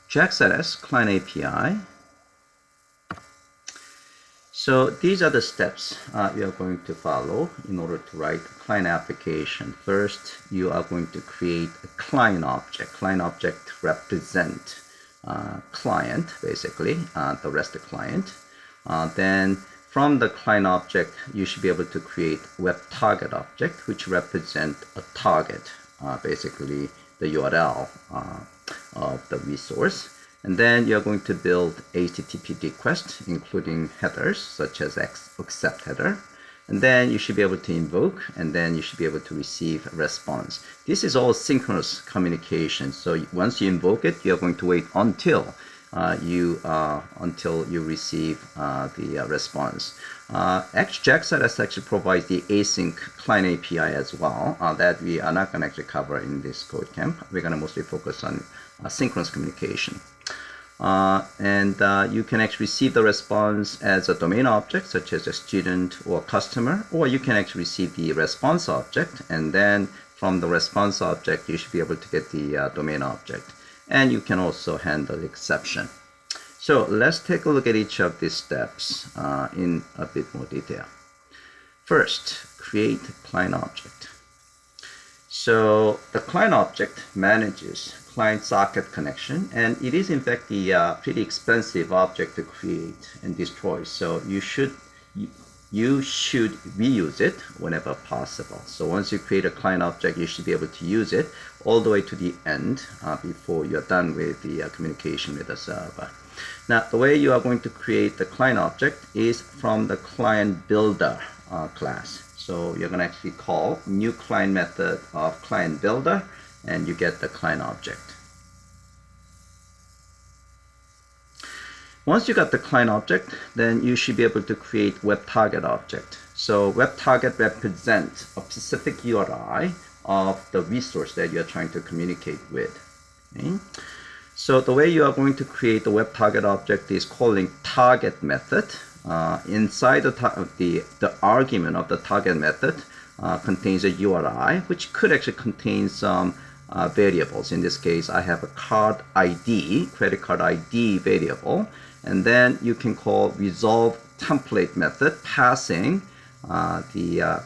JAX client API. So these are the steps you are going to follow in order to write a client application. First, you are going to create a client object. Client object represent client, basically, the REST client. Then from the client object, you should be able to create web target object, which represent a target, basically the URL of the resource. And then you're going to build HTTP request, including headers, such as accept header. And then you should be able to invoke, and then you should be able to receive a response. This is all synchronous communication. So once you invoke it, you're going to wait until you receive the response. JAX actually provides the async client API as well that we are not going to actually cover in this code camp. We're going to mostly focus on synchronous communication. You can actually receive the response as a domain object, such as a student or customer, or you can actually receive the response object, and then from the response object, you should be able to get the domain object. And you can also handle exception. So let's take a look at each of these steps in a bit more detail. First, create client object. So the client object manages client socket connection, and it is in fact the pretty expensive object to create and destroy. So you should reuse it whenever possible. So once you create a client object, you should be able to use it all the way to the end before you're done with the communication with the server. Now, the way you are going to create the client object is from the client builder class. So you're going to actually call new client method of client builder, and you get the client object. Once you got the client object, then you should be able to create web target object. So web target represents a specific URI of the resource that you're trying to communicate with. Okay? So the way you are going to create the web target object is calling target method. Inside the argument of the target method contains a URI, which could actually contain some variables. In this case, I have a card ID, credit card ID variable, and then you can call resolve template method passing the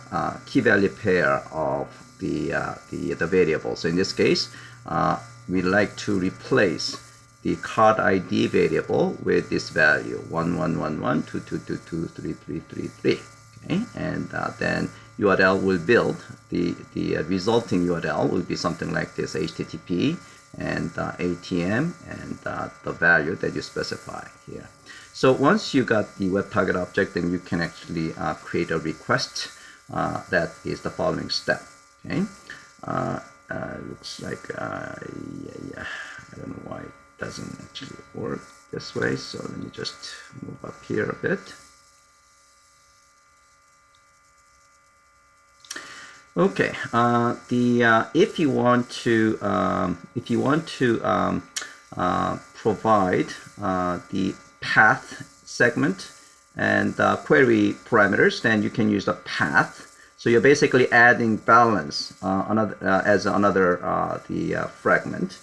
key value pair of the variable. So in this case, we like to replace the card ID variable with this value 111122223333. Okay, and then URL will build the resulting URL will be something like this: HTTP and ATM and the value that you specify here. So once you got the web target object, then you can actually create a request. That is the following step. Okay, looks like I don't know why it doesn't actually work this way. So let me just move up here a bit. Okay, if you want to provide the path segment and query parameters, then you can use the path. So you're basically adding balance as another fragment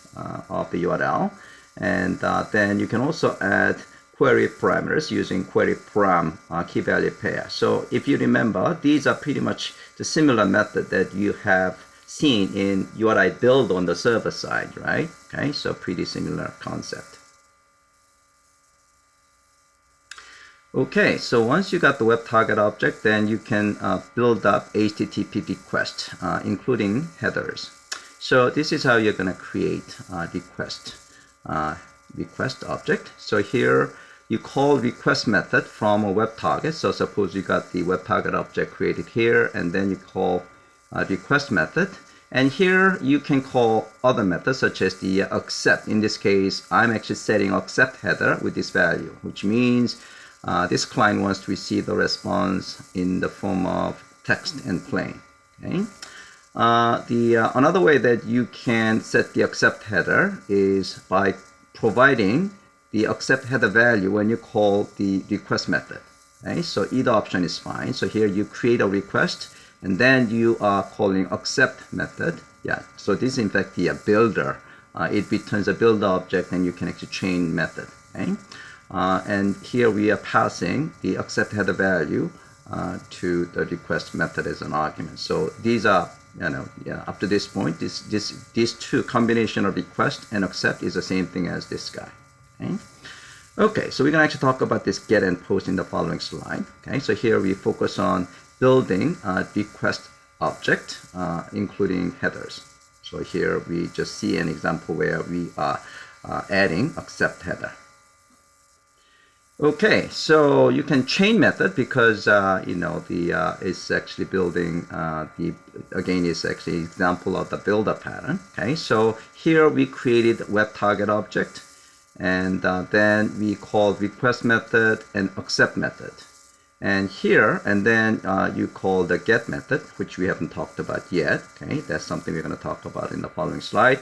of the URL, and then you can also add query parameters using query param key value pair. So if you remember, these are pretty much the similar method that you have seen in URI build on the server side, right? Okay, so pretty similar concept. Okay, so once you got the web target object, then you can build up HTTP request, including headers. So this is how you're going to create request object. So here you call request method from a web target. So suppose you got the web target object created here, and then you call request method. And here you can call other methods such as the accept. In this case, I'm actually setting accept header with this value, which means this client wants to receive the response in the form of text and plain. Okay. Another way that you can set the accept header is by providing the accept header value when you call the request method. Okay, so either option is fine. So here you create a request, and then you are calling accept method. Yeah, so this is in fact the builder it returns a build object, and you can actually chain method. Okay? And here we are passing the accept header value to the request method as an argument. So these are, up to this point, these two combination of request and accept is the same thing as this guy. Okay? Okay, so we're going to actually talk about this get and post in the following slide. Okay, so here we focus on building a request object, including headers. So here we just see an example where we are adding accept header. Okay, so you can chain method because it's actually building again it's actually an example of the builder pattern. Okay, so here we created web target object, and then we call request method and accept method, and here and then you call the get method, which we haven't talked about yet. Okay, that's something we're going to talk about in the following slide.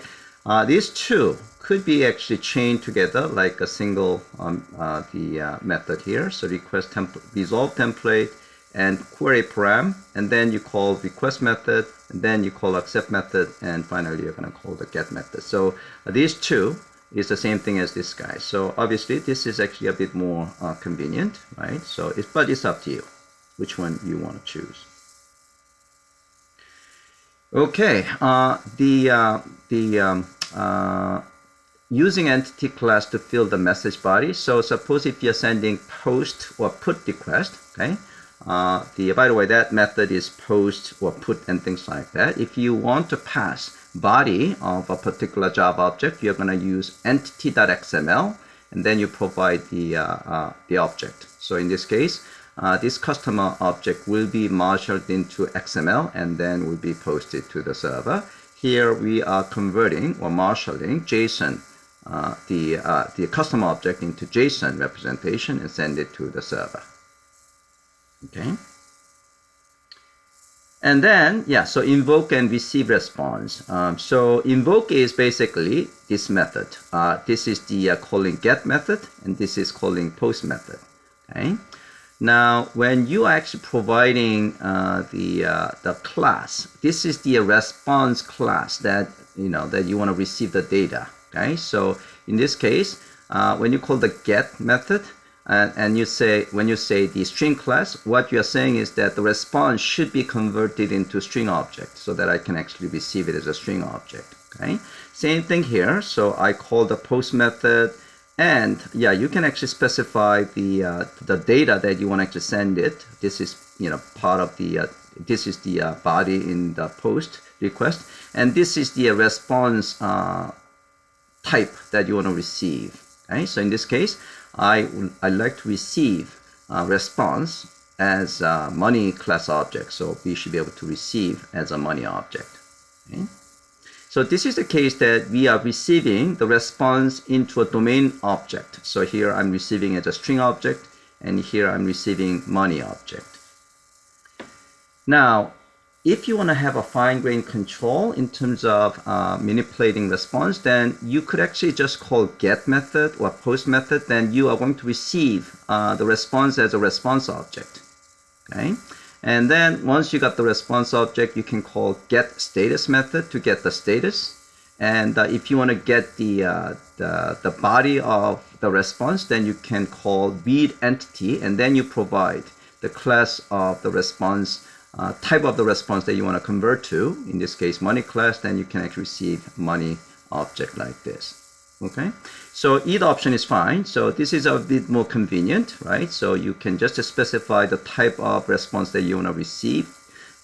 These two could be actually chained together like a single method here. So request template, resolve template, and query param, and then you call request method, and then you call accept method, and finally you're going to call the get method. So these two is the same thing as this guy. So obviously this is actually a bit more convenient, right? So but it's up to you which one you want to choose. Okay, using entity class to fill the message body. So suppose if you're sending post or put request, okay, by the way, that method is post or put and things like that. If you want to pass body of a particular job object, you're going to use entity.xml, and then you provide the object. So in this case, this customer object will be marshaled into XML and then will be posted to the server. Here we are converting or marshalling JSON, the customer object into JSON representation and send it to the server. Okay. And then, so invoke and receive response. So invoke is basically this method. This is the calling get method, and this is calling post method. Okay. Now, when you are actually providing the class, this is the response class that that you want to receive the data. Okay, so in this case, when you call the get method, and when you say the string class, what you are saying is that the response should be converted into string object so that I can actually receive it as a string object. Okay, same thing here. So I call the post method. And you can actually specify the data that you want to actually send it. This is part of this is the body in the post request, and this is the response type that you want to receive. Okay, so in this case, I like to receive response as a money class object. So we should be able to receive as a money object. Okay. So this is the case that we are receiving the response into a domain object. So here I'm receiving as a string object, and here I'm receiving money object. Now, if you want to have a fine-grained control in terms of manipulating response, then you could actually just call get method or post method. Then you are going to receive the response as a response object. Okay. And then once you got the response object, you can call get status method to get the status. And if you want to get the body of the response, then you can call read entity, and then you provide the class of the response, type of the response that you want to convert to. In this case, money class. Then you can actually receive money object like this. Okay, so either option is fine. So this is a bit more convenient, right? So you can just specify the type of response that you want to receive,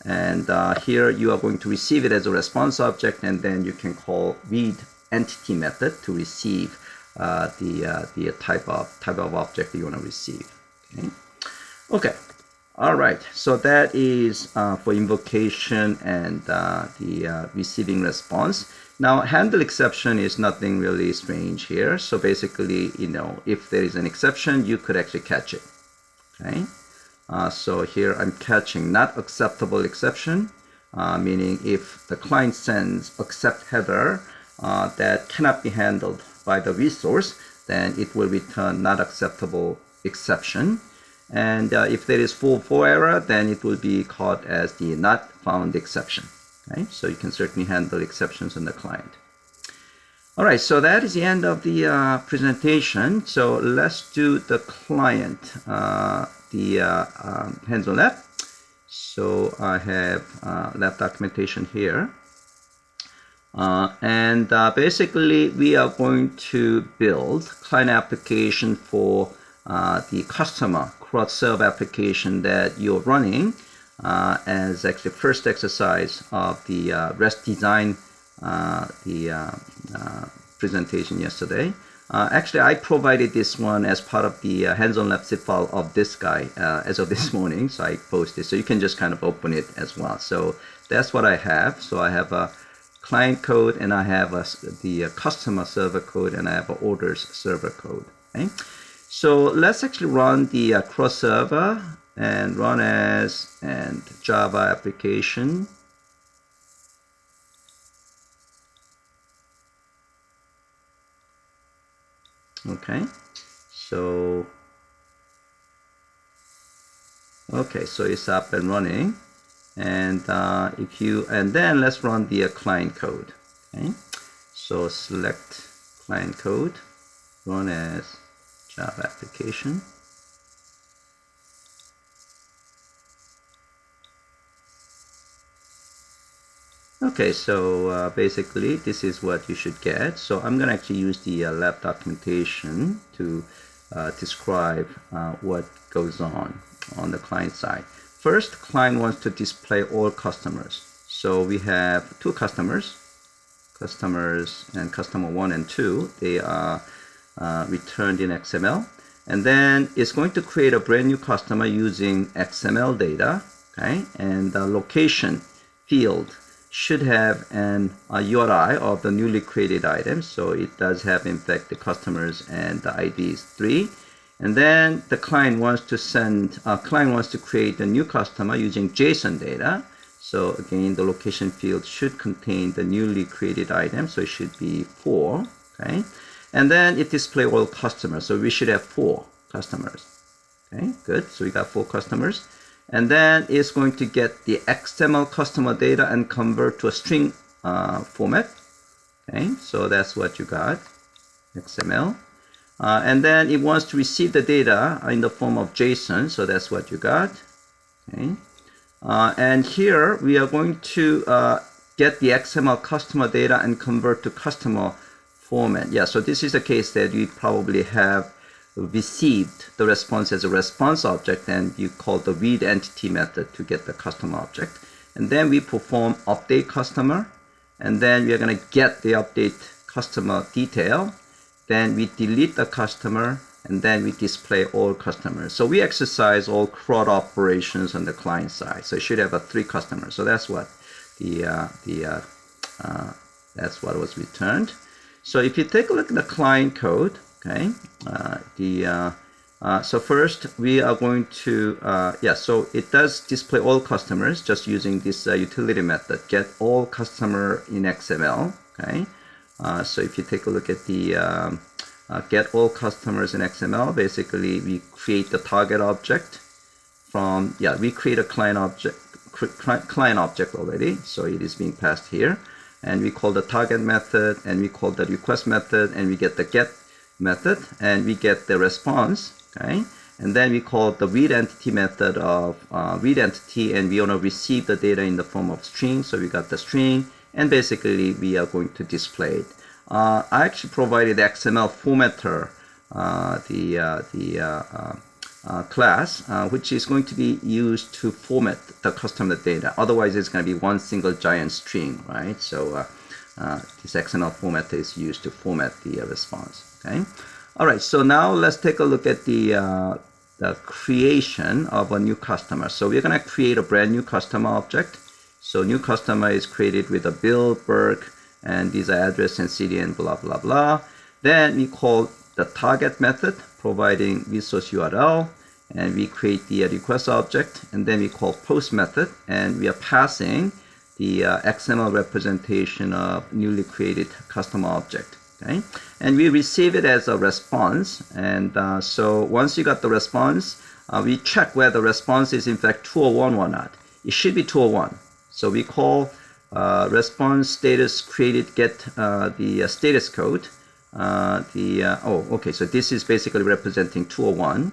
and here you are going to receive it as a response object, and then you can call read entity method to receive the type of object that you want to receive. Okay. All right. So that is for invocation and the receiving response. Now, handle exception is nothing really strange here. So basically, if there is an exception, you could actually catch it. Okay. So here I'm catching not acceptable exception, meaning if the client sends accept header that cannot be handled by the resource, then it will return not acceptable exception. And if there is full error, then it will be caught as the not found exception. Okay, so you can certainly handle exceptions on the client. All right, so that is the end of the presentation. So let's do the client, hands-on lab. So I have lab documentation here. Basically, we are going to build client application for the customer cross-serve application that you're running as actually first exercise of the REST design presentation yesterday. Actually, I provided this one as part of the hands-on lab zip file of this guy as of this morning, so I posted. So you can just kind of open it as well. So that's what I have. So I have a client code, and I have the customer server code, and I have a orders server code. Okay? So let's actually run the cross server and run as and Java application. Okay, so it's up and running, and then let's run the client code. Okay, so select client code, run as Java application. Okay, so basically this is what you should get. So I'm going to actually use the lab documentation to describe what goes on the client side. First, client wants to display all customers. So we have two customers and customer 1 and 2. They are returned in XML. And then it's going to create a brand new customer using XML data. Okay, and the location field should have a URI of the newly created items. So it does have, in fact, the customers and the IDs 3. And then the client wants to create a new customer using JSON data. So again, the location field should contain the newly created item. So it should be 4. Okay, and then it displays all customers. So we should have 4 customers. Okay, good. So we got 4 customers. And then it's going to get the XML customer data and convert to a string format. Okay, so that's what you got, XML. And then it wants to receive the data in the form of JSON, so that's what you got. Okay, and here we are going to get the XML customer data and convert to customer format. Yeah, so this is a case that you probably have received the response as a response object, and you call the read entity method to get the customer object. And then we perform update customer, and then we are going to get the update customer detail. Then we delete the customer, and then we display all customers. So we exercise all CRUD operations on the client side. So it should have 3 customers. So that's what that's what was returned. So if you take a look at the client code. Okay, so first we are going to, so it does display all customers just using this utility method, get all customer in XML. Okay, so if you take a look at the get all customers in XML, basically we create the target object from, we create a client object already, so it is being passed here, and we call the target method, and we call the request method, and we get the get method, and we get the response. Okay, and then we call the read entity method of read entity, and we want to receive the data in the form of string, so we got the string, and basically we are going to display it. I actually provided XML formatter, class, which is going to be used to format the customer data. Otherwise, it's going to be one single giant string, right? So this XML formatter is used to format the response. Okay. All right. So now let's take a look at the creation of a new customer. So we're going to create a brand new customer object. So new customer is created with a Bill, Burke, and these are address and city and blah, blah, blah. Then we call the target method, providing resource URL, and we create the request object, and then we call post method, and we are passing the XML representation of newly created customer object. Okay, and we receive it as a response, and so once you got the response, we check whether the response is in fact true or 1 or not. It should be true or 1. So we call response status created get the status code. Okay, so this is basically representing 201.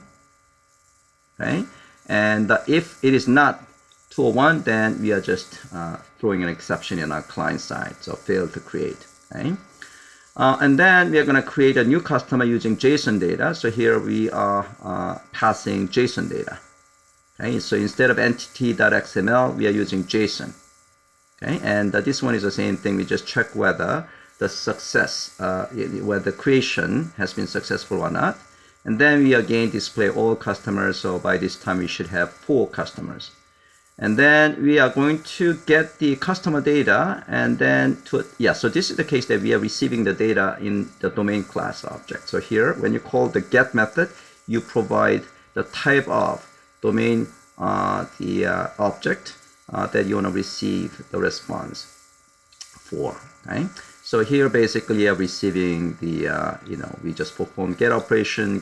Okay, and if it is not 201, then we are just throwing an exception in our client side, so failed to create. Okay. And then we are going to create a new customer using JSON data. So here we are passing JSON data. Okay, so instead of entity.xml, we are using JSON. Okay, and this one is the same thing. We just check whether the success, whether creation has been successful or not. And then we again display all customers. So by this time, we should have 4 customers. And then we are going to get the customer data, and then so this is the case that we are receiving the data in the domain class object. So here, when you call the get method, you provide the type of domain, object that you want to receive the response for. Okay. So here, basically, you are receiving the, we just perform get operation.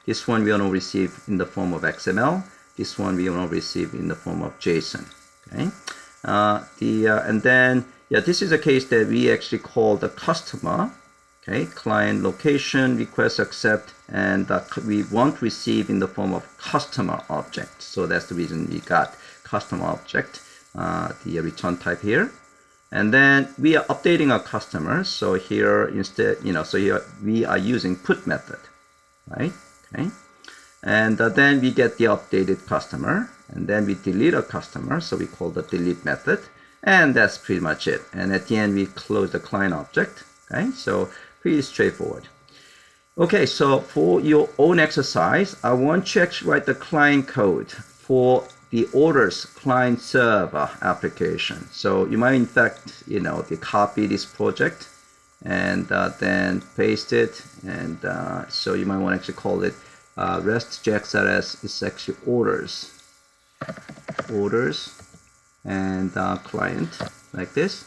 This one we want to receive in the form of XML. This one we want to receive in the form of JSON. Okay, and then this is a case that we actually call the customer. Okay, client location request accept, and we want receive in the form of customer object. So that's the reason we got customer object, the return type here. And then we are updating our customers. So here instead, so here we are using put method, right? Okay. And then we get the updated customer, and then we delete a customer, so we call the delete method, and that's pretty much it. And at the end, we close the client object. Okay, so pretty straightforward. Okay, so for your own exercise, I want you to actually write the client code for the orders client server application. So you might, in fact, copy this project and then paste it, and so you might want to actually call it REST JAX is actually orders and client, like this.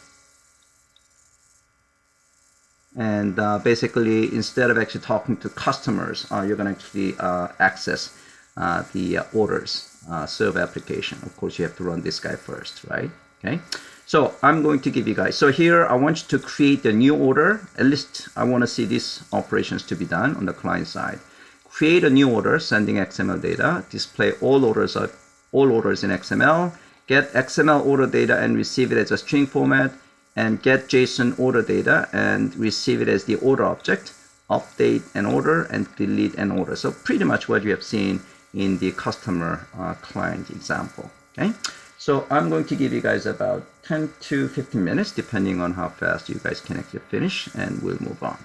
And basically, instead of actually talking to customers, you're going to actually access the orders server application. Of course, you have to run this guy first, right? Okay. So I'm going to give you guys. So here, I want you to create a new order. At least I want to see these operations to be done on the client side. Create a new order, sending XML data, display all orders in XML, get XML order data and receive it as a string format, and get JSON order data and receive it as the order object, update an order and delete an order. So pretty much what you have seen in the customer client example. Okay, so I'm going to give you guys about 10 to 15 minutes, depending on how fast you guys can actually finish, and we'll move on.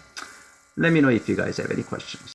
Let me know if you guys have any questions.